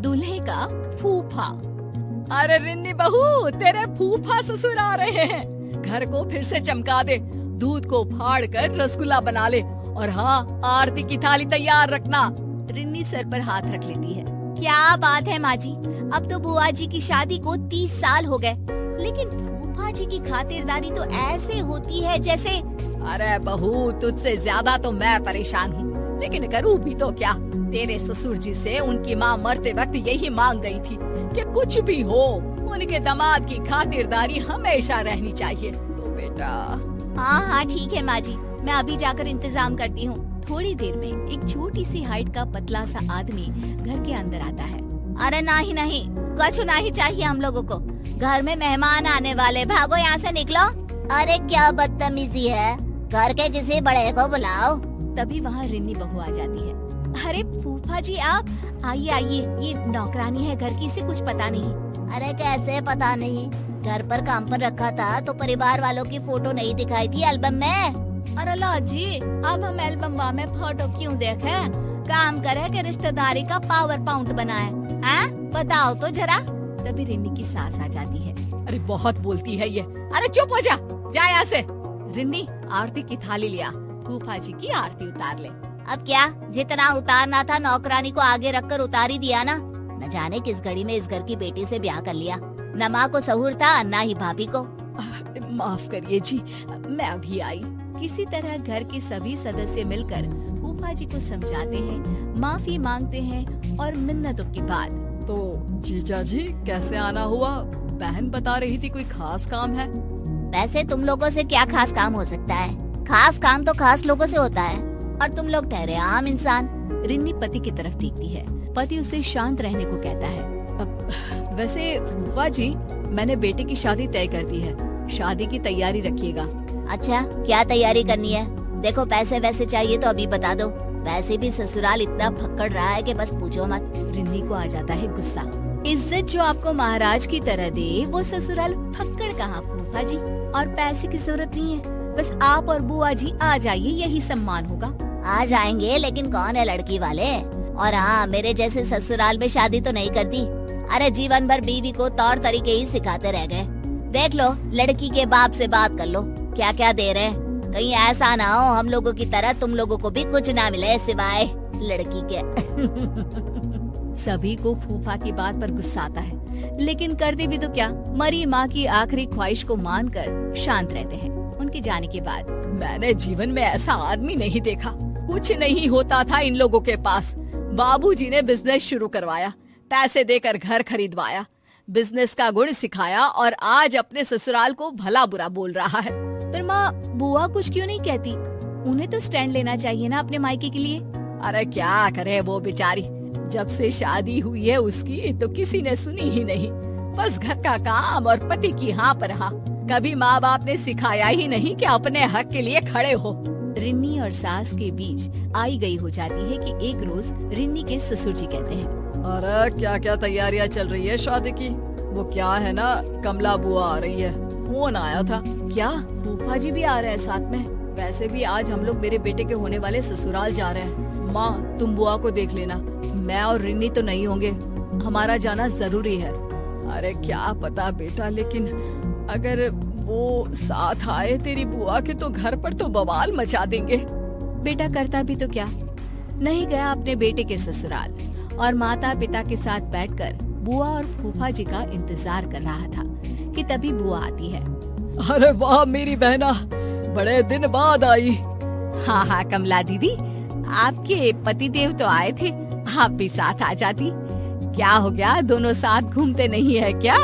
दूल्हे का फूफा। अरे रिन्नी बहू, तेरे फूफा ससुर आ रहे हैं। घर को फिर से चमका दे, दूध को फाड़ कर रसगुल्ला बना ले, और हाँ, आरती की थाली तैयार रखना। रिन्नी सर पर हाथ रख लेती है। क्या बात है माँ जी, अब तो बुआ जी की शादी को 30 साल हो गए, लेकिन फूफा जी की खातिरदारी तो ऐसे होती है जैसे। अरे बहू, तुझसे ज्यादा तो मैं परेशान हूँ, लेकिन करूँ भी तो क्या। तेरे ससुर जी से उनकी माँ मरते वक्त यही मांग गई थी कि कुछ भी हो, उनके दामाद की खातिरदारी हमेशा रहनी चाहिए। तो बेटा। हाँ हाँ ठीक है माँ जी, मैं अभी जाकर इंतजाम करती हूँ। थोड़ी देर में एक छोटी सी हाइट का पतला सा आदमी घर के अंदर आता है। अरे नहीं नहीं, कुछ नहीं चाहिए हम लोगों को, घर में मेहमान आने वाले, भागो यहाँ से निकलो। अरे क्या बदतमीजी है, घर के किसी बड़े को बुलाओ। तभी वहाँ रिन्नी बहू आ जाती है। अरे फूफा जी आप आइए आइए, ये नौकरानी है घर की, इसे कुछ पता नहीं। अरे कैसे पता नहीं, घर पर काम पर रखा था तो परिवार वालों की फोटो नहीं दिखाई थी एल्बम में। अरे ला जी, अब हम एल्बम में फोटो क्यों देखे? काम करे कि रिश्तेदारी का पावर पॉइंट बनाए, हैं? बताओ तो जरा। तभी रिन्नी की सास आ जाती है। अरे बहुत बोलती है ये, अरे चुप हो जा यहाँ से। रिन्नी, आरती की थाली लिया, फूफा जी की आरती उतार ले। अब क्या, जितना उतारना था नौकरानी को आगे रखकर उतार ही दिया ना। न जाने किस घड़ी में इस घर की बेटी से ब्याह कर लिया, न माँ को सहूर था न ही भाभी को। माफ करिए जी, मैं अभी आई। किसी तरह घर के सभी सदस्य मिलकर फूफा जी को समझाते हैं, माफी मांगते हैं और मिन्नतों की बात। तो जीजा जी कैसे आना हुआ? बहन बता रही थी कोई खास काम है। वैसे तुम लोगों से क्या खास काम हो सकता है? खास काम तो खास लोगों से होता है, और तुम लोग ठहरे आम इंसान। रिन्नी पति की तरफ देखती है। पति उसे शांत रहने को कहता है। वैसे फूफा जी, मैंने बेटे की शादी तय कर दी है, शादी की तैयारी रखिएगा। अच्छा, क्या तैयारी करनी है? देखो पैसे वैसे चाहिए तो अभी बता दो, वैसे भी ससुराल इतना फक्कड़ रहा है कि बस पूछो मत। रिन्नी को आ जाता है गुस्सा। इज्जत जो आपको महाराज की तरह दे, वो ससुराल फक्कड़ कहाँ फूफा जी, और पैसे की जरूरत नहीं है, बस आप और बुआ जी आ जाइए, यही सम्मान होगा। आ जाएंगे, लेकिन कौन है लड़की वाले? और हाँ, मेरे जैसे ससुराल में शादी तो नहीं करती। अरे जीवन भर बीवी को तौर तरीके ही सिखाते रह गए। देख लो, लड़की के बाप से बात कर लो, क्या क्या दे रहे हैं। कहीं ऐसा ना हो हम लोगों की तरह तुम लोगों को भी कुछ ना मिले सिवाय लड़की के। सभी को फूफा की बात पर गुस्सा आता है, लेकिन करते भी तो क्या, मरी माँ की आखिरी ख्वाहिश को मानकर शांत रहते हैं। उनके जाने के बाद मैंने जीवन में ऐसा आदमी नहीं देखा। कुछ नहीं होता था इन लोगों के पास। बाबूजी ने बिजनेस शुरू करवाया, पैसे देकर घर खरीदवाया, बिजनेस का गुण सिखाया, और आज अपने ससुराल को भला बुरा बोल रहा है। पर माँ, बुआ कुछ क्यों नहीं कहती? उन्हें तो स्टैंड लेना चाहिए ना अपने मायके के लिए। अरे क्या करे वो बेचारी, जब से शादी हुई है उसकी तो किसी ने सुनी ही नहीं। बस घर का काम और पति की हाँ पर हाँ। कभी माँ बाप ने सिखाया ही नहीं कि अपने हक के लिए खड़े हो। रिन्नी और सास के बीच आई गई हो जाती है कि एक रोज रिन्नी के ससुर जी कहते हैं, अरे क्या क्या तैयारियां चल रही है शादी की? वो क्या है ना, कमला बुआ आ रही है, फोन आया था। क्या फूफा जी भी आ रहे हैं साथ में? वैसे भी आज हम लोग मेरे बेटे के होने वाले ससुराल जा रहे हैं। माँ, तुम बुआ को देख लेना, मैं और रिन्नी तो नहीं होंगे, हमारा जाना जरूरी है। अरे क्या पता बेटा, लेकिन अगर वो साथ आए तेरी बुआ के तो घर पर तो बवाल मचा देंगे। बेटा करता भी तो क्या, नहीं गया अपने बेटे के ससुराल और माता पिता के साथ बैठकर बुआ और फूफा जी का इंतजार कर रहा था कि तभी बुआ आती है। अरे वाह मेरी बहना, बड़े दिन बाद आई। हाँ हाँ कमला दीदी, आपके पति देव तो आए थे, आप भी साथ आ जाती। क्या हो गया, दोनों साथ घूमते नहीं है क्या?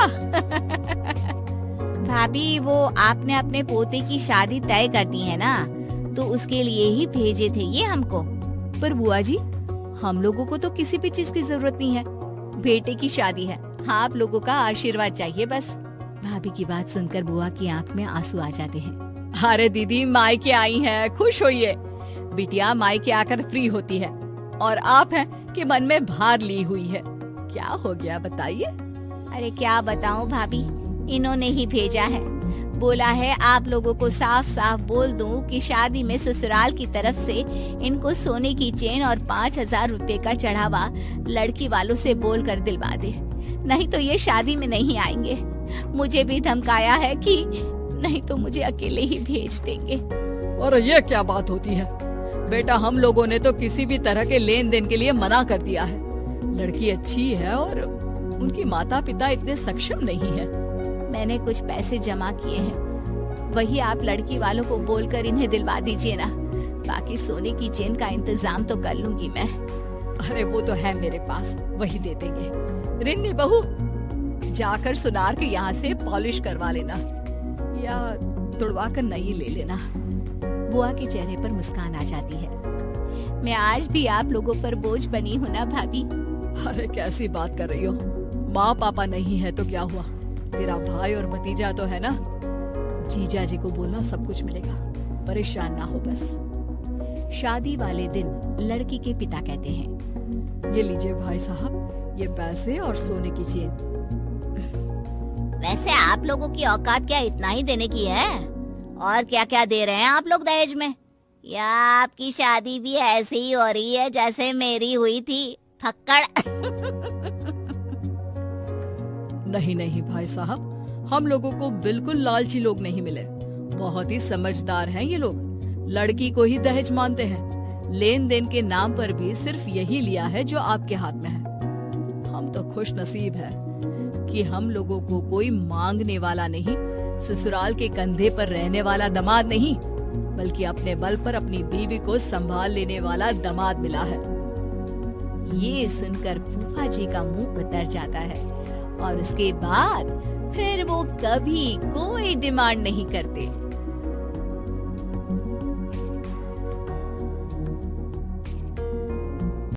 भाभी, वो आपने अपने पोते की शादी तय कर दी है ना, तो उसके लिए ही भेजे थे ये हमको। पर बुआ जी, हम लोगों को तो किसी भी चीज की जरूरत नहीं है, बेटे की शादी है, हाँ आप लोगों का आशीर्वाद चाहिए बस। भाभी की बात सुनकर बुआ की आंख में आंसू आ जाते हैं। अरे दीदी, मायके आई हैं, खुश होइए। बिटिया मायके आकर फ्री होती है, और आप हैं कि मन में भार ली हुई है। क्या हो गया बताइए? अरे क्या बताऊं भाभी, इन्होंने ही भेजा है। बोला है आप लोगों को साफ साफ बोल दूं कि शादी में ससुराल की तरफ से इनको सोने की चेन और 5,000 रुपए का चढ़ावा लड़की वालों से बोल कर दिलवा दे, नहीं तो ये शादी में नहीं आएंगे। मुझे भी धमकाया है कि नहीं तो मुझे अकेले ही भेज देंगे। और ये क्या बात होती है बेटा, हम लोगों ने तो किसी भी तरह के लेन देन के लिए मना कर दिया है। लड़की अच्छी है और उनकी माता पिता इतने सक्षम नहीं है। मैंने कुछ पैसे जमा किए हैं, वही आप लड़की वालों को बोलकर इन्हें दिलवा दीजिए ना। बाकी सोने की चेन का इंतजाम तो कर लूंगी मैं। अरे वो तो है मेरे पास, वही दे देंगे। रिन्नी बहू, जाकर सुनार के यहाँ से पॉलिश करवा लेना या तुड़वा कर नई ले लेना। बुआ के चेहरे पर मुस्कान आ जाती है। मैं आज भी आप लोगों पर बोझ बनी हूँ ना भाभी। अरे कैसी बात कर रही हो, माँ पापा नहीं है तो क्या हुआ, तेरा भाई और भतीजा तो है ना। जीजा जी को बोलना सब कुछ मिलेगा, परेशान ना हो बस। शादी वाले दिन लड़की के पिता कहते हैं, ये लीजिए भाई साहब, ये पैसे और सोने की चेन। वैसे आप लोगों की औकात क्या इतना ही देने की है? और क्या क्या दे रहे हैं आप लोग दहेज में? या आपकी शादी भी ऐसे ही हो रही है जैसे मेरी हुई थी, फक्कड़? नहीं नहीं भाई साहब, हम लोगों को बिल्कुल लालची लोग नहीं मिले। बहुत ही समझदार हैं ये लोग, लड़की को ही दहेज मानते हैं। लेन देन के नाम पर भी सिर्फ यही लिया है जो आपके हाथ में है। हम तो खुश नसीब है कि हम लोगों को कोई मांगने वाला नहीं, ससुराल के कंधे पर रहने वाला दामाद नहीं, बल्कि अपने बल पर अपनी बीवी को संभाल लेने वाला दामाद मिला है। ये सुनकर फूफा जी का मुंह उतर जाता है और उसके बाद फिर वो कभी कोई डिमांड नहीं करते।